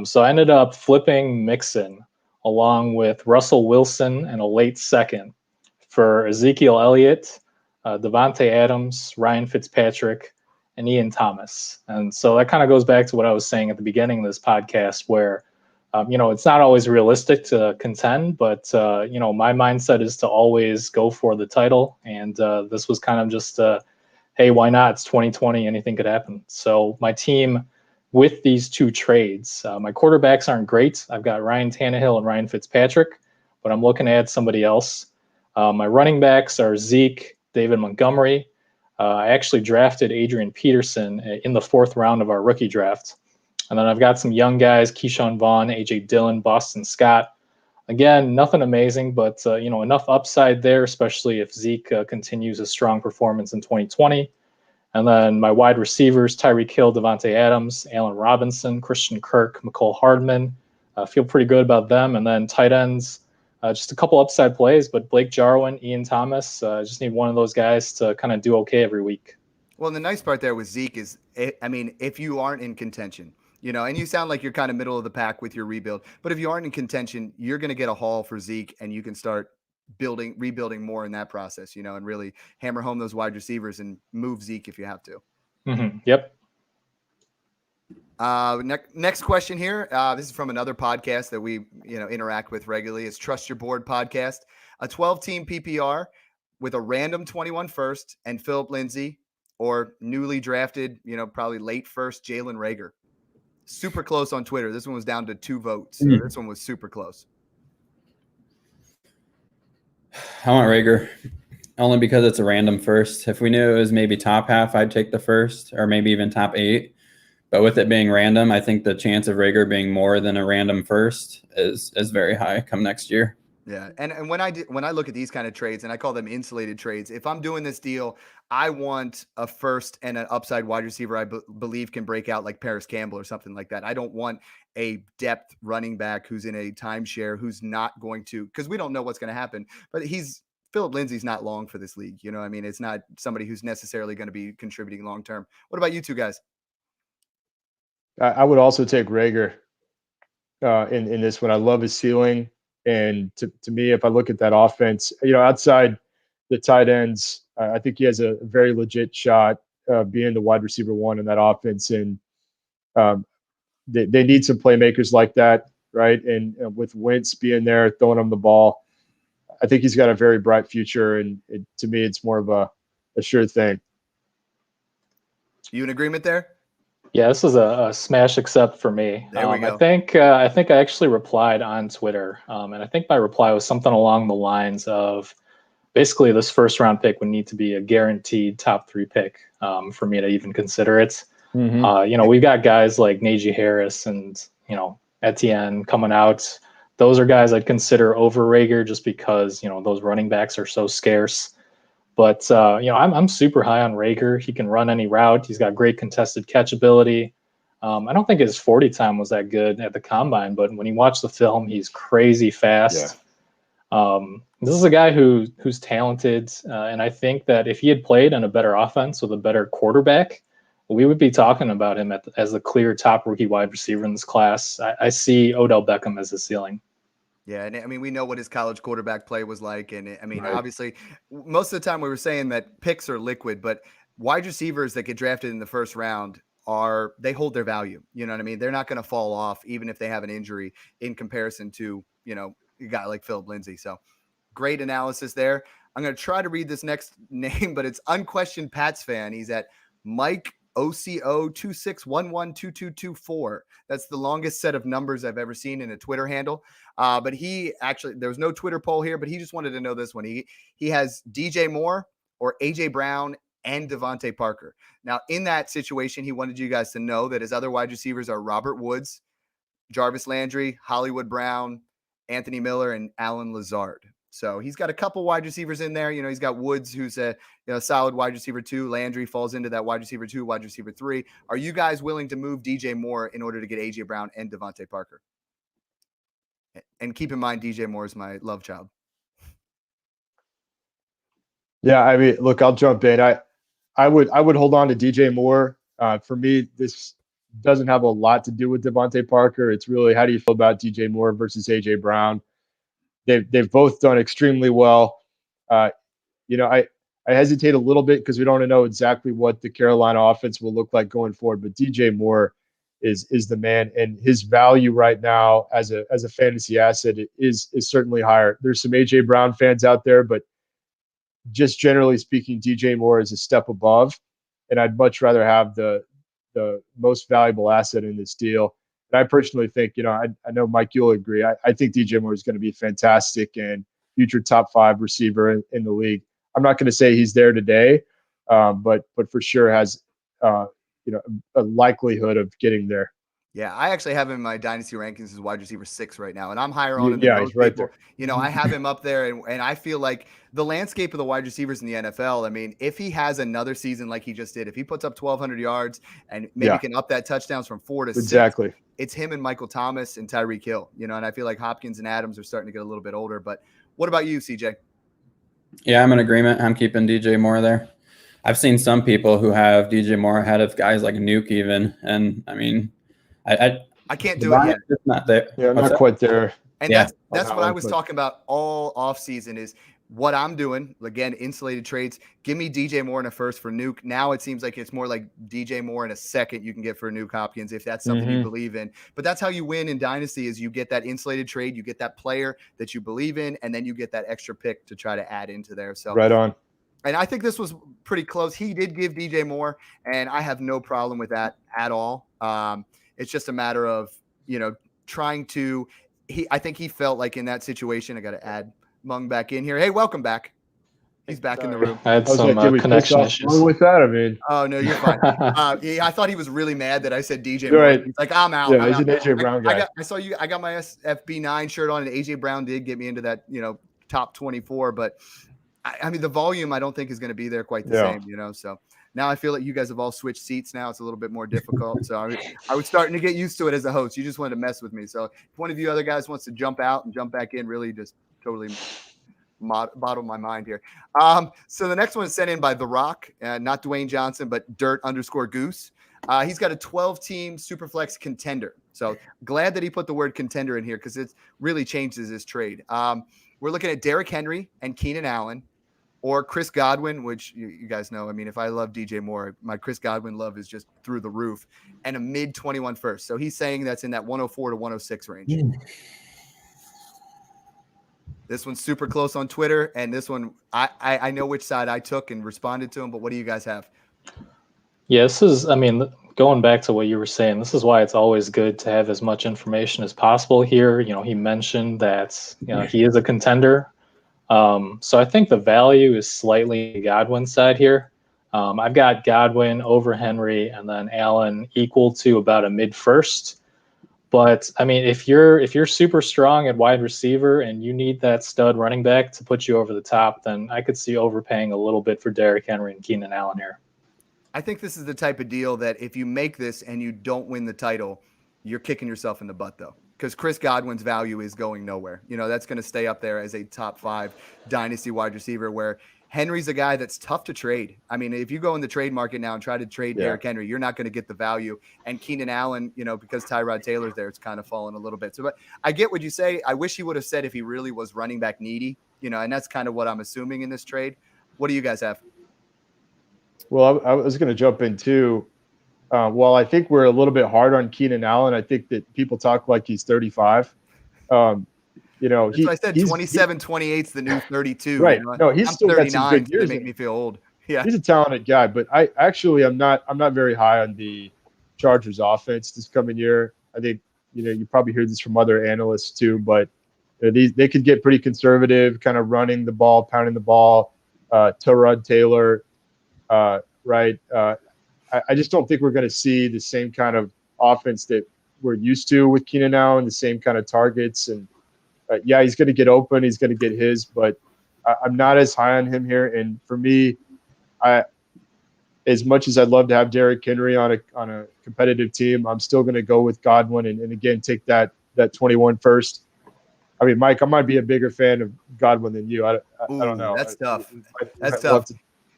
So I ended up flipping Mixon along with Russell Wilson and a late second for Ezekiel Elliott, Devontae Adams, Ryan Fitzpatrick, and Ian Thomas. And so that kind of goes back to what I was saying at the beginning of this podcast, where It's not always realistic to contend, but my mindset is to always go for the title. And this was kind of just, hey, why not? It's 2020, anything could happen. So my team with these two trades, my quarterbacks aren't great. I've got Ryan Tannehill and Ryan Fitzpatrick, but I'm looking to add somebody else. My running backs are Zeke, David Montgomery. I actually drafted Adrian Peterson in the 4th round of our rookie draft. And then I've got some young guys, Keyshawn Vaughn, A.J. Dillon, Boston Scott. Again, nothing amazing, but enough upside there, especially if Zeke continues a strong performance in 2020. And then my wide receivers, Tyreek Hill, Devontae Adams, Allen Robinson, Christian Kirk, McCole Hardman. Feel pretty good about them. And then tight ends, just a couple upside plays, but Blake Jarwin, Ian Thomas, just need one of those guys to kind of do okay every week. Well, the nice part there with Zeke is, if you aren't in contention, and you sound like you're kind of middle of the pack with your rebuild, but if you aren't in contention, you're going to get a haul for Zeke and you can start rebuilding more in that process, and really hammer home those wide receivers and move Zeke if you have to. Mm-hmm. Yep. Next question here. This is from another podcast that we, interact with regularly. It's Trust Your Board podcast, a 12-team PPR with a random 21 first and Philip Lindsay, or newly drafted, probably late first, Jalen Reagor. Super close on Twitter. This one was down to 2 votes. So this one was super close. I want Reagor only because it's a random first. If we knew it was maybe top half, I'd take the first, or maybe even top 8. But with it being random, I think the chance of Reagor being more than a random first is very high come next year. Yeah, and when I look at these kind of trades, and I call them insulated trades, if I'm doing this deal, I want a first and an upside wide receiver I believe can break out, like Paris Campbell or something like that. I don't want a depth running back who's in a timeshare who's not going to, because we don't know what's going to happen. But Philip Lindsay's not long for this league. It's not somebody who's necessarily going to be contributing long term. What about you two guys? I would also take Reagor in this one. I love his ceiling. And to me, if I look at that offense, outside the tight ends, I think he has a very legit shot being the wide receiver 1 in that offense. And they need some playmakers like that, right? And with Wentz being there, throwing him the ball, I think he's got a very bright future. And to me, it's more of a sure thing. You in agreement there? Yeah, this is a smash accept for me. There we go. I think I actually replied on Twitter, and I think my reply was something along the lines of, basically this first round pick would need to be a guaranteed top 3 pick for me to even consider it. Mm-hmm. We've got guys like Najee Harris and Etienne coming out. Those are guys I'd consider over Reagor just because those running backs are so scarce. But, I'm super high on Reagor. He can run any route. He's got great contested catch ability. I don't think his 40 time was that good at the combine, but when you watch the film, he's crazy fast. Yeah. This is a guy who's talented. And I think that if he had played in a better offense with a better quarterback, we would be talking about him as the clear top rookie wide receiver in this class. I see Odell Beckham as the ceiling. Yeah, and we know what his college quarterback play was like, and Right. Obviously, most of the time we were saying that picks are liquid, but wide receivers that get drafted in the first round they hold their value. You know what I mean? They're not going to fall off even if they have an injury in comparison to a guy like Philip Lindsay. So great analysis there. I'm going to try to read this next name, but it's Unquestioned Pats Fan. He's at Mike OCO 26112224. That's the longest set of numbers I've ever seen in a Twitter handle. But there was no Twitter poll here, but he just wanted to know this one. He has DJ Moore or AJ Brown and Devontae Parker. Now, in that situation, he wanted you guys to know that his other wide receivers are Robert Woods, Jarvis Landry, Hollywood Brown, Anthony Miller, and Alan Lazard. So he's got a couple wide receivers in there. He's got Woods, who's a solid wide receiver 2. Landry falls into that wide receiver 2, wide receiver 3. Are you guys willing to move DJ Moore in order to get AJ Brown and Devontae Parker? And keep in mind, DJ Moore is my love child. Yeah, I mean, look, I'll jump in. I would hold on to DJ Moore. For me, this doesn't have a lot to do with Devontae Parker. It's really, how do you feel about DJ Moore versus AJ Brown? They've both done extremely well. I hesitate a little bit because we don't know exactly what the Carolina offense will look like going forward. But DJ Moore is the man, and his value right now as a fantasy asset is certainly higher. There's some AJ Brown fans out there, but just generally speaking, DJ Moore is a step above, and I'd much rather have the most valuable asset in this deal. And I personally think, I know Mike, you'll agree. I think DJ Moore is going to be fantastic and future top 5 receiver in the league. I'm not going to say he's there today, but for sure has a likelihood of getting there. Yeah, I actually have him in my dynasty rankings as wide receiver 6 right now, and I'm higher on him than Yeah, most he's right people. there. I have him up there, and I feel like the landscape of the wide receivers in the NFL, I mean, if he has another season like he just did, if he puts up 1,200 yards and maybe can up that touchdowns from 4 to 6, exactly, it's him and Michael Thomas and Tyreek Hill, and I feel like Hopkins and Adams are starting to get a little bit older. But what about you, CJ? Yeah, I'm in agreement. I'm keeping DJ Moore there. I've seen some people who have DJ Moore ahead of guys like Nuke even, and I mean, I can't do it yet. It's not there. Yeah, I'm not quite there. And Yeah. that's what I was talking about all offseason is what I'm doing. Again, insulated trades. Give me DJ Moore in a first for Nuke. Now it seems like it's more like DJ Moore in a second you can get for Nuke Hopkins if that's something you believe in. But that's how you win in Dynasty is you get that insulated trade, you get that player that you believe in, and then you get that extra pick to try to add into there. So right on. And I think this was pretty close. He did give DJ Moore, and I have no problem with that at all. It's just a matter of, trying to I think he felt like in that situation, I got to add Mung back in here. Hey, welcome back. He's back in the room. I had some connection issues. With that, I mean. Oh, no, you're fine. I thought he was really mad that I said DJ Moore. Right. He's like, I'm out. Yeah, he's an AJ Brown guy. I saw you. I got my FB9 shirt on, and AJ Brown did get me into that, top 24. But, I mean, the volume I don't think is going to be there quite the same, so. Now I feel like you guys have all switched seats now. It's a little bit more difficult. So I was starting to get used to it as a host. You just wanted to mess with me. So if one of you other guys wants to jump out and jump back in, really just totally bottle my mind here. So the next one is sent in by The Rock, not Dwayne Johnson, but Dirt_Goose. He's got a 12-team Superflex contender. So glad that he put the word contender in here because it really changes his trade. We're looking at Derrick Henry and Keenan Allen. Or Chris Godwin, which you guys know. I mean, if I love DJ Moore, my Chris Godwin love is just through the roof. And a mid-21 first. So he's saying that's in that 104 to 106 range. This one's super close on Twitter. And this one, I know which side I took and responded to him. But what do you guys have? Yeah, going back to what you were saying, this is why it's always good to have as much information as possible here. He mentioned that he is a contender. So I think the value is slightly Godwin's side here. I've got Godwin over Henry and then Allen equal to about a mid-first. But I mean, if you're super strong at wide receiver and you need that stud running back to put you over the top, then I could see overpaying a little bit for Derrick Henry and Keenan Allen here. I think this is the type of deal that if you make this and you don't win the title, you're kicking yourself in the butt, though. Because Chris Godwin's value is going nowhere. That's going to stay up there as a top 5 dynasty wide receiver where Henry's a guy that's tough to trade. I mean, if you go in the trade market now and try to trade Derrick Henry, you're not going to get the value. And Keenan Allen, because Tyrod Taylor's there, it's kind of fallen a little bit. So, but I get what you say. I wish he would have said if he really was running back needy, and that's kind of what I'm assuming in this trade. What do you guys have? Well, I was going to jump in too. While I think we're a little bit hard on Keenan Allen, I think that people talk like he's 35. I said 27, 28's the new 32. Right. No, he's I'm still 39. got some good years. They make me feel old. Yeah. He's a talented guy, but I'm not very high on the Chargers offense this coming year. I think, you probably hear this from other analysts too, but they could get pretty conservative, kind of running the ball, pounding the ball, Tyrod Taylor, right. I just don't think we're going to see the same kind of offense that we're used to with Keenan Allen, the same kind of targets. And he's going to get open. He's going to get his, but I'm not as high on him here. And for me, as much as I'd love to have Derrick Henry on a competitive team, I'm still going to go with Godwin and again, take that 21 first. I mean, Mike, I might be a bigger fan of Godwin than you. I don't know. That's tough. That's tough.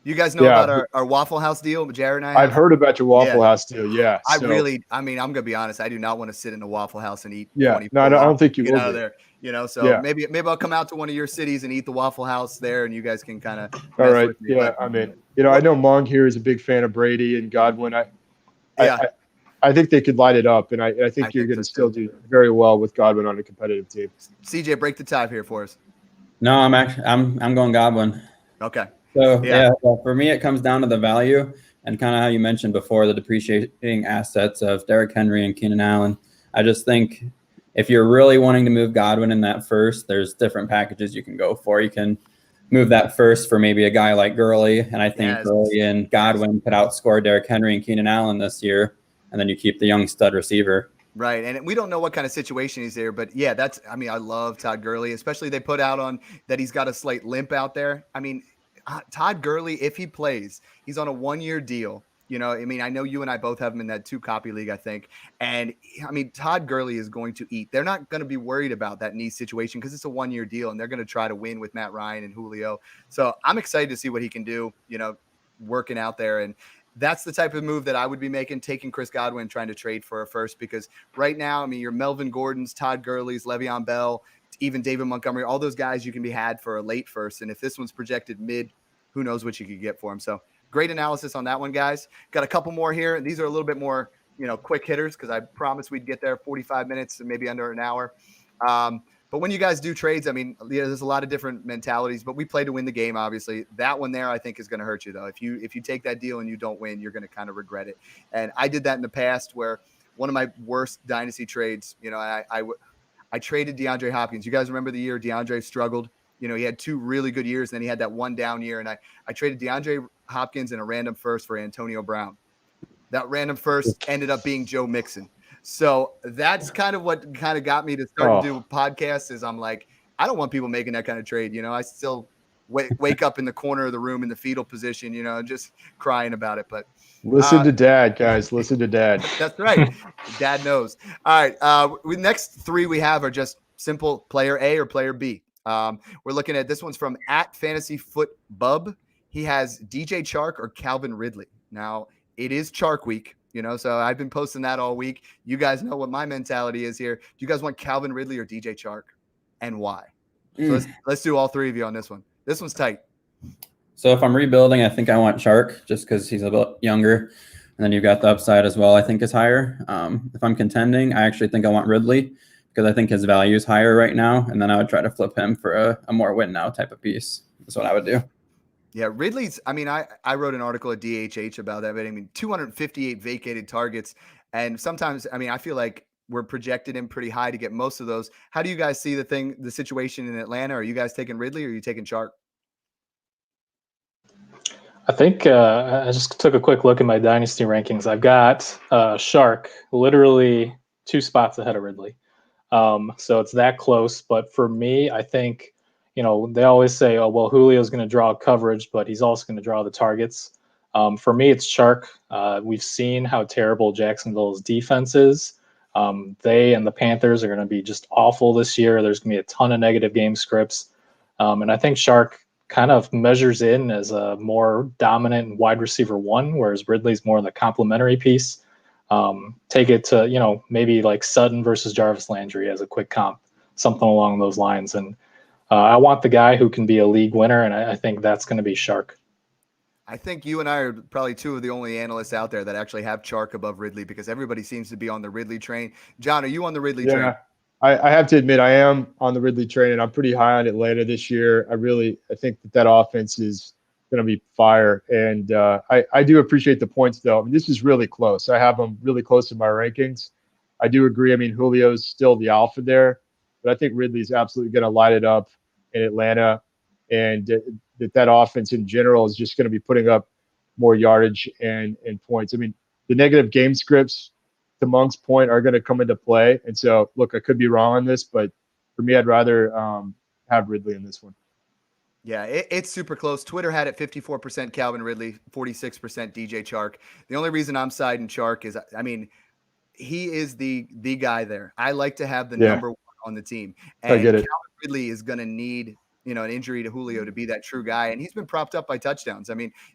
You guys know about our Waffle House deal, Jared and I? I've heard about your Waffle House deal, yeah. I'm going to be honest. I do not want to sit in a Waffle House and eat. Yeah, no, I don't think you will. Get out of there, so maybe I'll come out to one of your cities and eat the Waffle House there, and you guys can kind of. All right, I mean, I know Mong here is a big fan of Brady and Godwin. I I think they could light it up, and I think you're think going to so, still too. do very well with Godwin on a competitive team. CJ, break the tie here for us. No, I'm going Godwin. Okay. So Yeah. well, for me, it comes down to the value and kind of how you mentioned before, the depreciating assets of Derrick Henry and Keenan Allen. I just think if you're really wanting to move Godwin in that first, there's different packages you can go for. You can move that first for maybe a guy like Gurley, and I think Gurley and Godwin could outscore Derrick Henry and Keenan Allen this year, and then you keep the young stud receiver. Right. And we don't know what kind of situation he's there, but yeah, I love Todd Gurley, especially they put out on that he's got a slight limp out there. I mean, Todd Gurley, if he plays, he's on a 1-year deal. I know you and I both have him in that 2-copy league, I think. And Todd Gurley is going to eat. They're not going to be worried about that knee situation because it's a 1-year deal and they're going to try to win with Matt Ryan and Julio. So I'm excited to see what he can do, working out there. And that's the type of move that I would be making, taking Chris Godwin, trying to trade for a first, because right now, your Melvin Gordon's, Todd Gurley's, Le'Veon Bell, even David Montgomery, all those guys you can be had for a late first. And if this one's projected mid, who knows what you could get for him. So great analysis on that one, guys. Got a couple more here. These are a little bit more, quick hitters because I promised we'd get there 45 minutes and maybe under an hour. But when you guys do trades, there's a lot of different mentalities, but we play to win the game, obviously. That one there, I think, is going to hurt you, though. If you take that deal and you don't win, you're going to kind of regret it. And I did that in the past where one of my worst dynasty trades, I traded DeAndre Hopkins. You guys remember the year DeAndre struggled? He had 2 really good years, and then he had that one down year. And I traded DeAndre Hopkins in a random first for Antonio Brown. That random first ended up being Joe Mixon. So that's kind of what kind of got me to start to do podcasts is I'm like, I don't want people making that kind of trade. I still wake up in the corner of the room in the fetal position, just crying about it. But listen to Dad, guys. Listen to Dad. That's right. Dad knows. All right. The next 3 we have are just simple player A or player B. We're looking at this one's from @FantasyFootBub. He has DJ Chark or Calvin Ridley. Now, it is Chark week. So I've been posting that all week. You guys know what my mentality is here. Do you guys want Calvin Ridley or DJ Chark, and why? So let's do all 3 of you on this one. This one's tight. So if I'm rebuilding, I think I want Chark just because he's a bit younger, and then you've got the upside as well. I think is higher. If I'm contending, I actually think I want Ridley because I think his value is higher right now, and then I would try to flip him for a more win now type of piece. That's what I would do. Yeah, Ridley's, I wrote an article at DHH about that, but 258 vacated targets. And sometimes, I feel like we're projected him pretty high to get most of those. How do you guys see the situation in Atlanta? Are you guys taking Ridley or are you taking Chark? I think I just took a quick look at my dynasty rankings. I've got Chark literally 2 spots ahead of Ridley. So it's that close. But for me, I think, they always say, oh, well, Julio's going to draw coverage, but he's also going to draw the targets. For me, it's Chark. We've seen how terrible Jacksonville's defense is. They and the Panthers are going to be just awful this year. There's going to be a ton of negative game scripts. And I think Chark kind of measures in as a more dominant wide receiver 1, whereas Ridley's more the complementary piece. Take it to, maybe like Sutton versus Jarvis Landry as a quick comp, something along those lines. And I want the guy who can be a league winner, and I think that's going to be Chark. I think you and I are probably 2 of the only analysts out there that actually have Chark above Ridley because everybody seems to be on the Ridley train. John, are you on the Ridley train? I have to admit I am on the Ridley train, and I'm pretty high on Atlanta this year. I think that offense is going to be fire. And I do appreciate the points, though. This is really close. I have them really close in my rankings. I do agree. Julio's still the alpha there, but I think Ridley's absolutely going to light it up in Atlanta, and that offense in general is just going to be putting up more yardage and points. The negative game scripts, to Monk's point, are going to come into play. And so, look, I could be wrong on this, but for me, I'd rather have Ridley in this one. Yeah, it's super close. Twitter had it 54% Calvin Ridley, 46% DJ Chark. The only reason I'm siding Chark is, he is the guy there. I like to have the number 1 on the team. And I get it. Calvin Ridley is going to need, an injury to Julio to be that true guy. And he's been propped up by touchdowns.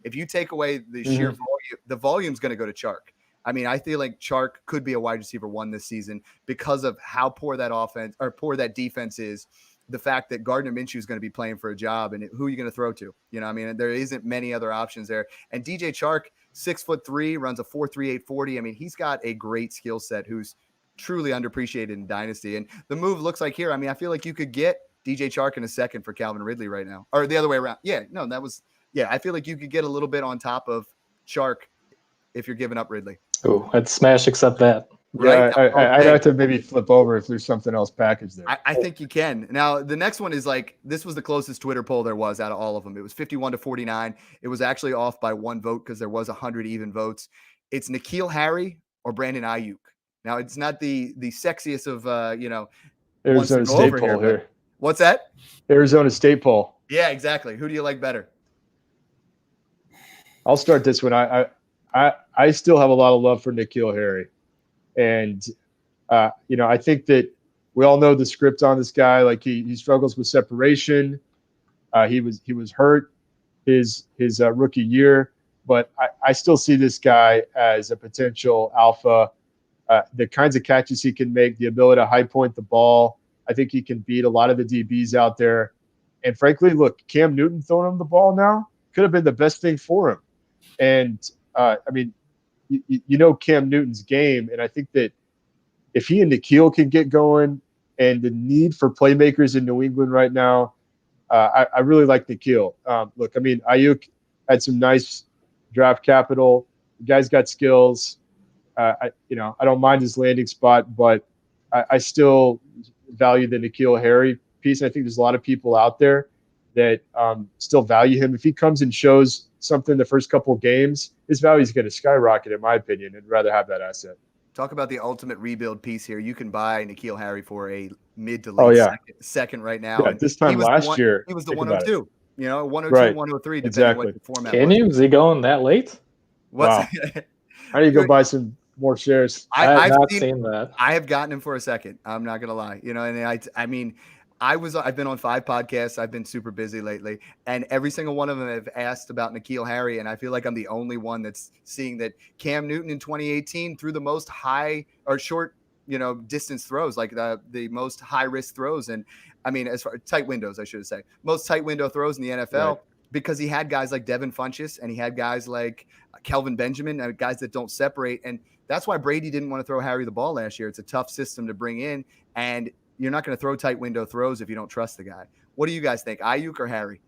If you take away the sheer volume, the volume's going to go to Chark. I feel like Chark could be a wide receiver 1 this season because of how poor that offense or poor that defense is. the fact that Gardner Minshew is going to be playing for a job, and who are you going to throw to? I mean, there isn't many other options there. And DJ Chark, 6'3", runs a 4.38 40. I mean, he's got a great skill set who's truly underappreciated in Dynasty. And the move looks like here, I mean, I feel like you could get DJ Chark in a second for Calvin Ridley right now, or the other way around. Yeah, no, I feel like you could get a little bit on top of Chark if you're giving up Ridley. Oh, I'd smash accept that. Right. Yeah, I'd have to maybe flip over if there's something else packaged there. I think you can. Now, the next one is this was the closest Twitter poll there was out of all of them. It was 51-49. It was actually off by one vote because there was 100 even votes. It's N'Keal Harry or Brandon Ayuk. Now, it's not the sexiest of, Arizona State poll here. What's that? Arizona State poll. Yeah, exactly. Who do you like better? I'll start this one. I still have a lot of love for N'Keal Harry. And, I think that we all know the script on this guy. Like he struggles with separation. He was hurt his rookie year, but I still see this guy as a potential alpha. The kinds of catches he can make, the ability to high point the ball. I think he can beat a lot of the DBs out there. And frankly, look, Cam Newton throwing him the ball now could have been the best thing for him. And Cam Newton's game. And I think that if he and N'Keal can get going, and the need for playmakers in New England right now, I really like N'Keal. Look, I mean, Ayuk had some nice draft capital. The guy's got skills. I don't mind his landing spot, but I still value the N'Keal Harry piece. And I think there's a lot of people out there that still value him. If he comes and shows something the first couple of games, his value is going to skyrocket, in my opinion. I'd rather have that asset. Talk about the ultimate rebuild piece here. You can buy N'Keal Harry for a mid to late second right now. Yeah, and this time last year, he was the 102. 102, right. 103, depending exactly. on what the format Can was. you? Is he going that late? Wow. I need to go buy some more shares. I've not seen that. I have gotten him for a second. I'm not gonna lie. And I mean, I've been on 5 podcasts. I've been super busy lately, and every single one of them have asked about N'Keal Harry, and I feel like I'm the only one that's seeing that Cam Newton in 2018 threw the most high or short, distance throws, like the most high risk throws, and I mean, as far tight windows, I should say, most tight window throws in the NFL, right. Because he had guys like Devin Funchess and he had guys like Kelvin Benjamin, guys that don't separate, and that's why Brady didn't want to throw Harry the ball last year. It's a tough system to bring in, and you're not going to throw tight window throws if you don't trust the guy. What do you guys think, Ayuk or Harry?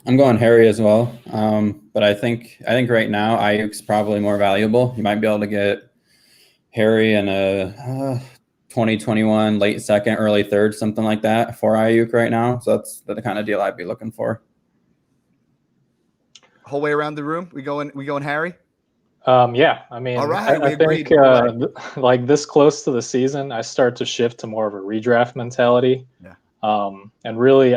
I'm going Harry as well. But I think right now Ayuk's probably more valuable. You might be able to get Harry in a 2021 late second, early third, something like that for Ayuk right now. So that's the kind of deal I'd be looking for. Whole way around the room, we going Harry? Yeah, I mean, all right, I think like this close to the season, I start to shift to more of a redraft mentality. Yeah. And really,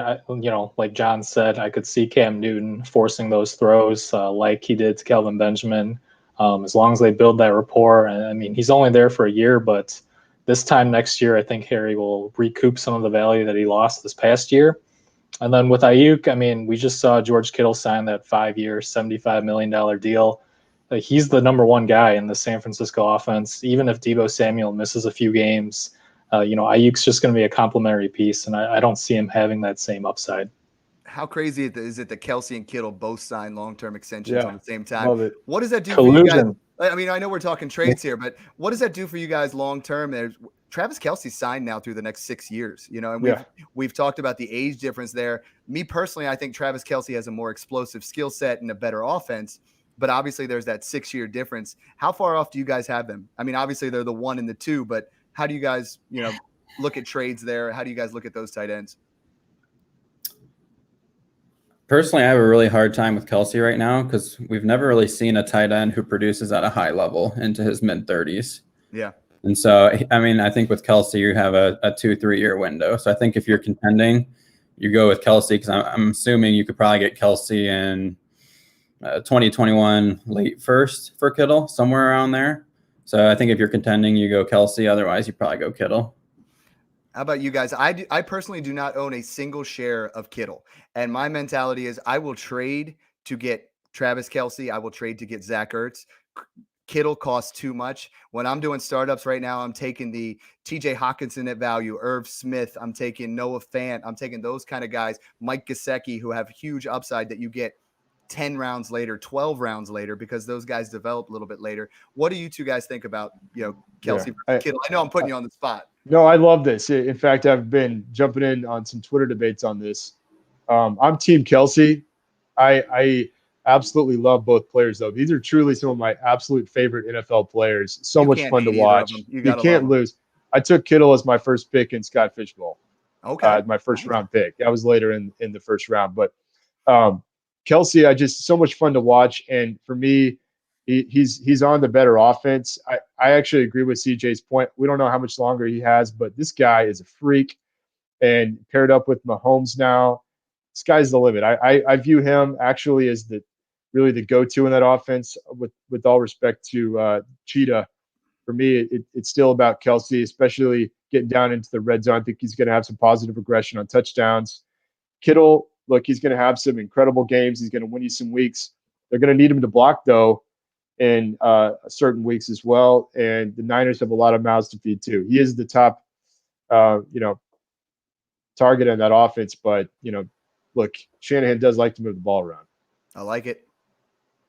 like John said, I could see Cam Newton forcing those throws like he did to Kelvin Benjamin. As long as they build that rapport, and I mean, he's only there for a year, but this time next year, I think Harry will recoup some of the value that he lost this past year. And then with Ayuk, I mean, we just saw George Kittle sign that 5-year, $75 million deal. He's the number one guy in the San Francisco offense. Even if Deebo Samuel misses a few games, Ayuk's just going to be a complementary piece, and I don't see him having that same upside. How crazy is it that Kelsey and Kittle both signed long-term extensions on the same time? Love it. What does that do Collusion. for you guys? I mean, I know we're talking trades here, but what does that do for you guys long-term? Travis Kelsey signed now through the next 6 years, and we've talked about the age difference there. Me personally, I think Travis Kelsey has a more explosive skill set and a better offense. But obviously there's that 6-year difference. How far off do you guys have them? I mean, obviously they're the 1 and the 2, but how do you guys, look at trades there? How do you guys look at those tight ends? Personally, I have a really hard time with Kelsey right now because we've never really seen a tight end who produces at a high level into his mid-30s. Yeah. And so, I mean, I think with Kelsey, you have a 2-3 year window. So I think if you're contending, you go with Kelsey because I'm assuming you could probably get Kelsey in 2021 late first for Kittle, somewhere around there. So I think if you're contending, you go Kelsey. Otherwise, you probably go Kittle. How about you guys? I personally do not own a single share of Kittle. And my mentality is I will trade to get Travis Kelsey. I will trade to get Zach Ertz. Kittle costs too much. When I'm doing startups right now, I'm taking the TJ Hawkinson at value, Irv Smith. I'm taking Noah Fant. I'm taking those kind of guys, Mike Gesicki, who have huge upside that you get 10 rounds later, 12 rounds later, because those guys develop a little bit later. What do you two guys think about, Kelsey versus Kittle? I know I'm putting you on the spot. No, I love this. In fact, I've been jumping in on some Twitter debates on this. I'm Team Kelsey. I absolutely love both players, though. These are truly some of my absolute favorite NFL players. So You much can't fun to hate either of watch. them. You gotta can't love them. lose. I took Kittle as my first pick in Scott Fishbowl. Okay. My first round pick. That was later in the first round. But Kelsey, so much fun to watch. And for me, he's on the better offense. I actually agree with CJ's point. We don't know how much longer he has, but this guy is a freak. And paired up with Mahomes now, sky's the limit. I view him actually as really the go-to in that offense. With all respect to Cheetah, for me, it's still about Kelsey, especially getting down into the red zone. I think he's going to have some positive regression on touchdowns. Kittle, look, he's going to have some incredible games. He's going to win you some weeks. They're going to need him to block, though, in certain weeks as well. And the Niners have a lot of mouths to feed, too. He is the top, target in that offense. But, look, Shanahan does like to move the ball around. I like it.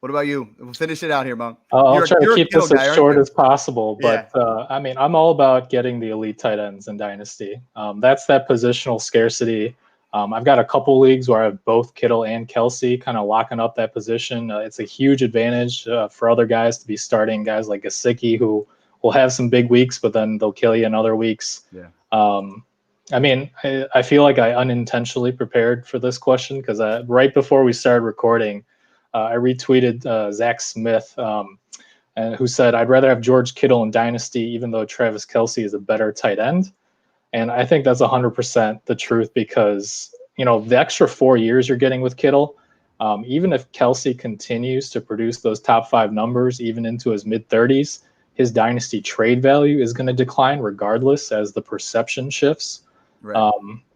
What about you? We'll finish it out here, Monk. I'll try to keep this as short as possible. But, Yeah. I'm all about getting the elite tight ends in Dynasty. That's that positional scarcity. I've got a couple leagues where I have both Kittle and Kelsey kind of locking up that position. It's a huge advantage for other guys to be starting guys like Gesicki, who will have some big weeks, but then they'll kill you in other weeks. Yeah. I feel like I unintentionally prepared for this question because right before we started recording, I retweeted Zach Smith, who said, "I'd rather have George Kittle in Dynasty, even though Travis Kelce is a better tight end." And I think that's 100% the truth because, the extra 4 years you're getting with Kittle, even if Kelce continues to produce those top 5 numbers, even into his mid-30s, his Dynasty trade value is going to decline regardless as the perception shifts. Right.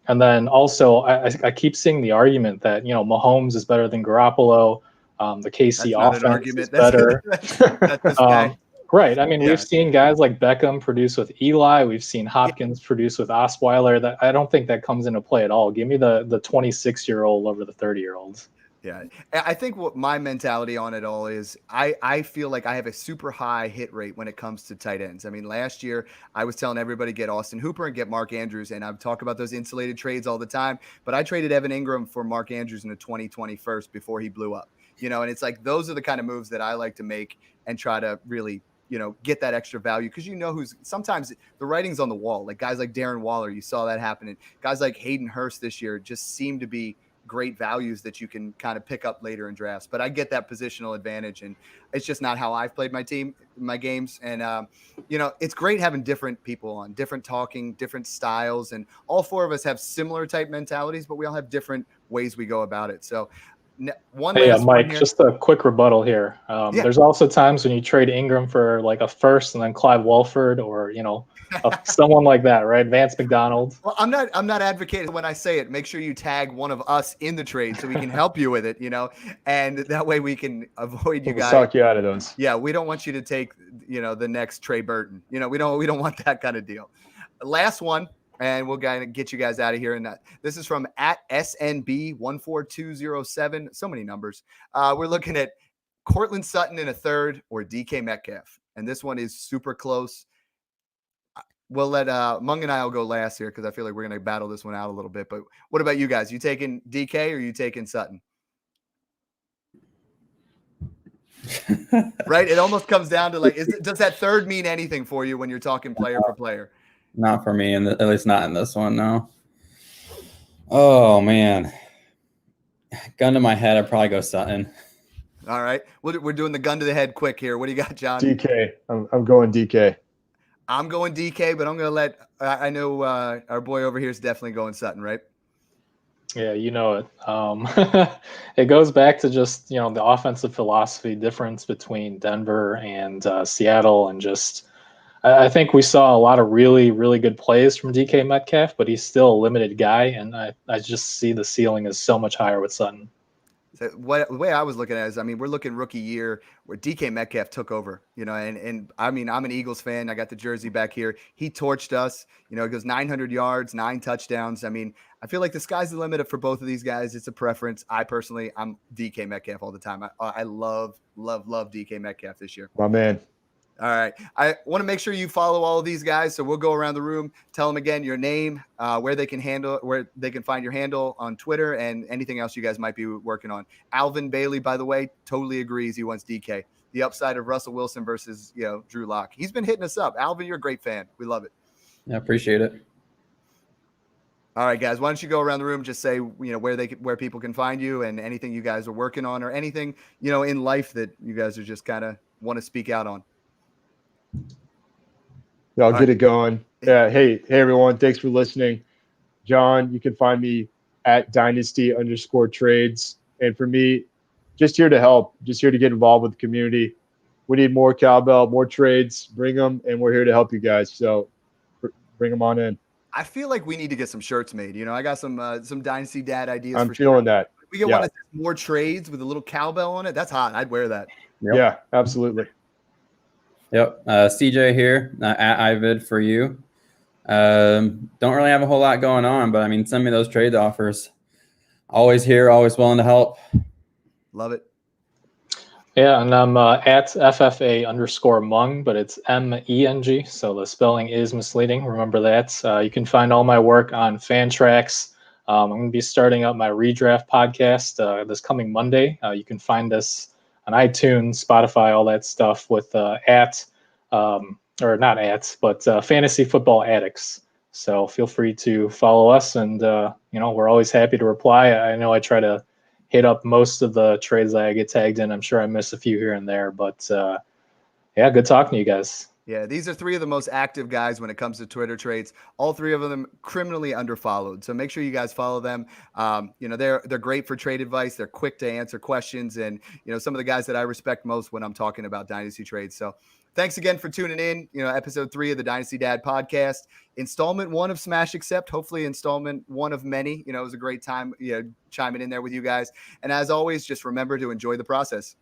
And then also, I keep seeing the argument that, Mahomes is better than Garoppolo. The KC offense is better. That's this guy. Right. We've seen guys like Beckham produce with Eli. We've seen Hopkins produce with Osweiler. That I don't think that comes into play at all. Give me the 26-year-old over the 30-year-olds. Yeah. I think what my mentality on it all is I feel like I have a super high hit rate when it comes to tight ends. Last year I was telling everybody get Austin Hooper and get Mark Andrews. And I've talked about those insulated trades all the time, but I traded Evan Ingram for Mark Andrews in the 2020 first before he blew up, and it's like, those are the kind of moves that I like to make and try to really, get that extra value. Cause who's sometimes the writing's on the wall, like guys like Darren Waller, you saw that happen. And guys like Hayden Hurst this year just seem to be great values that you can kind of pick up later in drafts. But I get that positional advantage, and it's just not how I've played my games. And, it's great having different people on, different talking, different styles. And all 4 of us have similar type mentalities, but we all have different ways we go about it. So Mike, just a quick rebuttal here. There's also times when you trade Ingram for like a first and then Clive Walford or, someone like that, right? Vance McDonald. Well, I'm not advocating when I say it. Make sure you tag one of us in the trade so we can help you with it, and that way we can avoid you guys. Suck you out of those. Yeah, we don't want you to take, the next Trey Burton. We don't want that kind of deal. Last one, and we'll get you guys out of here. And this is from @SNB14207. So many numbers. We're looking at Cortland Sutton in a third or DK Metcalf, and this one is super close. We'll let Mung and I will go last here because I feel like we're going to battle this one out a little bit. But what about you guys? You taking DK or you taking Sutton? Right? It almost comes down to like, does that third mean anything for you when you're talking player for player? Not for me, at least not in this one, no. Oh, man. Gun to my head, I'd probably go Sutton. All right. We're doing the gun to the head quick here. What do you got, John? DK. I'm going DK. I'm going DK, but I'm going to let – I know our boy over here is definitely going Sutton, right? Yeah, you know it. It goes back to just, the offensive philosophy difference between Denver and Seattle. And just I think we saw a lot of really, really good plays from DK Metcalf, but he's still a limited guy. And I just see the ceiling is so much higher with Sutton. So the way I was looking at it is, I mean, we're looking rookie year where DK Metcalf took over, and I mean, I'm an Eagles fan. I got the jersey back here. He torched us, it goes 900 yards, 9 touchdowns. I mean, I feel like the sky's the limit for both of these guys. It's a preference. I'm DK Metcalf all the time. I love DK Metcalf this year. My man. All right. I want to make sure you follow all of these guys. So we'll go around the room, tell them again your name, where they can find your handle on Twitter, and anything else you guys might be working on. Alvin Bailey, by the way, totally agrees. He wants DK. The upside of Russell Wilson versus, Drew Lock. He's been hitting us up. Alvin, you're a great fan. We love it. I appreciate it. All right, guys, why don't you go around the room, just say, where people can find you and anything you guys are working on, or anything, in life that you guys are just kind of want to speak out on. Yeah, I'll get it going. Yeah. Hey, everyone. Thanks for listening. John, you can find me at Dynasty_trades. And for me, just here to help, just here to get involved with the community. We need more cowbell, more trades. Bring them, and we're here to help you guys. So bring them on in. I feel like we need to get some shirts made. I got some Dynasty Dad ideas. I'm feeling that. We get one of more trades with a little cowbell on it. That's hot. I'd wear that. Yep. Yeah, absolutely. Yep. CJ here at iVid for you. Don't really have a whole lot going on, but I mean, send me those trade offers. Always here, always willing to help. Love it. Yeah, and I'm at FFA_Mung, but it's MENG, so the spelling is misleading. Remember that. You can find all my work on Fantrax. I'm going to be starting up my redraft podcast this coming Monday. You can find us on iTunes, Spotify, all that stuff with Fantasy Football Addicts. So feel free to follow us, and we're always happy to reply. I know I try to hit up most of the trades that I get tagged in. I'm sure I miss a few here and there, but good talking to you guys. Yeah, these are 3 of the most active guys when it comes to Twitter trades. All 3 of them criminally underfollowed. So make sure you guys follow them. They're great for trade advice. They're quick to answer questions, and some of the guys that I respect most when I'm talking about dynasty trades. So thanks again for tuning in. Episode 3 of the Dynasty Dad podcast, installment 1 of Smash Accept. Hopefully, installment 1 of many. It was a great time, chiming in there with you guys. And as always, just remember to enjoy the process.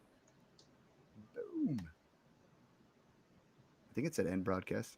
Boom. I think it said end broadcast.